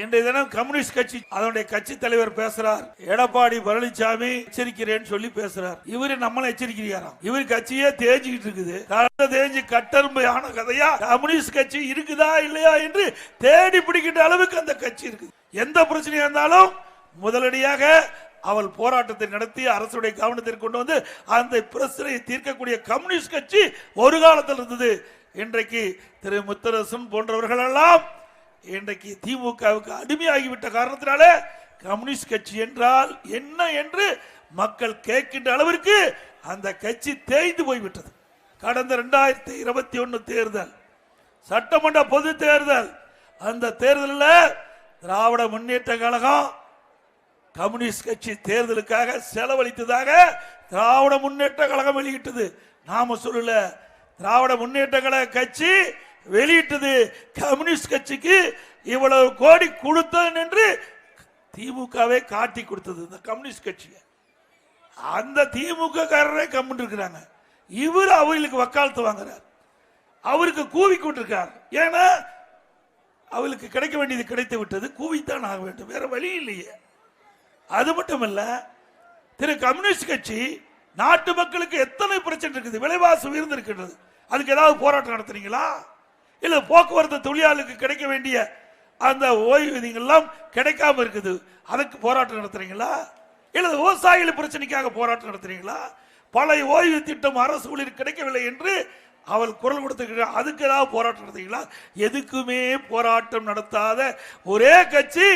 இன்றைய தினம் கம்யூனிஸ்ட் கட்சி அதனுடைய கட்சி தலைவர் பேசுறார். எடப்பாடி பழனிசாமி எச்சரிக்கிறேன்னு சொல்லி பேசுறார். இவரு நம்மள எச்சரிக்கிறாராம். இவரு கட்சியே தேஞ்சிக்கிட்டு இருக்குது. தேஞ்சு கட்டரும்பு ஆன கதையா கம்யூனிஸ்ட் கட்சி இருக்குதா இல்லையா என்று தேடி பிடிக்கின்ற அளவுக்கு அந்த கட்சி இருக்குது. எந்த பிரச்சனையா இருந்தாலும் முதலடியாக அவள் போராட்டத்தை நடத்தி அரசுடைய கவனத்திற்கு கொண்டு வந்து அந்த பிரச்சனையை தீர்க்கக்கூடிய கம்யூனிஸ்ட் கட்சி ஒரு காலத்தில் இருந்தது. இன்றைக்கு திரு முத்தரசன் போன்றவர்கள் எல்லாம் இன்றைக்கு திமுகவுக்கு அடிமையாகிவிட்ட காரணத்தினால கம்யூனிஸ்ட் கட்சி என்றால் என்ன என்று மக்கள் கேட்கின்ற அளவிற்கு அந்த கட்சி தேய்ந்து போய்விட்டது. கடந்த 2021 தேர்தல், சட்டமன்ற பொது தேர்தல், அந்த தேர்தலில் திராவிட முன்னேற்ற கழகம் கம்யூனிஸ்ட் கட்சி தேர்தலுக்காக செலவழித்ததாக திராவிட முன்னேற்ற கழகம் வெளியிட்டது. நாம சொல்லல, திராவிட முன்னேற்ற கழக கட்சி வெளியிட்டது. கம்யூனிஸ்ட் கட்சிக்கு இவ்வளவு கோடி கொடுத்தது என்று திமுகவை காட்டி கொடுத்தது இந்த கம்யூனிஸ்ட் கட்சி. அந்த திமுக காரரே கம்முன்னு இருக்கிறாங்க. இவர் அவர்களுக்கு வக்காலத்து வாங்குறார், அவருக்கு கூவி கொண்டிருக்கார். ஏன்னா அவளுக்கு கிடைக்க வேண்டியது கிடைத்து விட்டது, கூவித்தான் ஆக வேண்டும், வேற வழி இல்லையே. அது மட்டுமல்ல, திரு கம்யூனிஸ்ட் கட்சி நாட்டு மக்களுக்கு எத்தனை பிரச்சனை இருக்குது, விலைவாசி உயர்ந்திருக்கின்றது, அதுக்கு ஏதாவது போராட்டம் நடத்துறீங்களா? இல்ல போக்குவரத்து தொழிலாளருக்கு கிடைக்க வேண்டிய அந்த ஓய்வூதியங்கள்லாம் கிடைக்காம இருக்குது, அதுக்கு போராட்டம் நடத்துறீங்களா? இல்ல விவசாயிகள் பிரச்சனைக்காக போராட்டம் நடத்துறீங்களா? பழைய ஓய்வு திட்டம் அரசு ஊழியர் கிடைக்கவில்லை என்று அவள் குரல் கொடுத்திருக்கிறார், அதுக்கு ஏதாவது போராட்டம் நடத்துறீங்களா? எதுக்குமே போராட்டம் நடத்தாத ஒரே கட்சி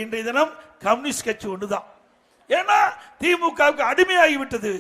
இன்றைய தினம் கம்யூனிஸ்ட் கட்சி ஒன்றுதான். ஏன்னா திமுகவுக்கு அடிமையாகிவிட்டது.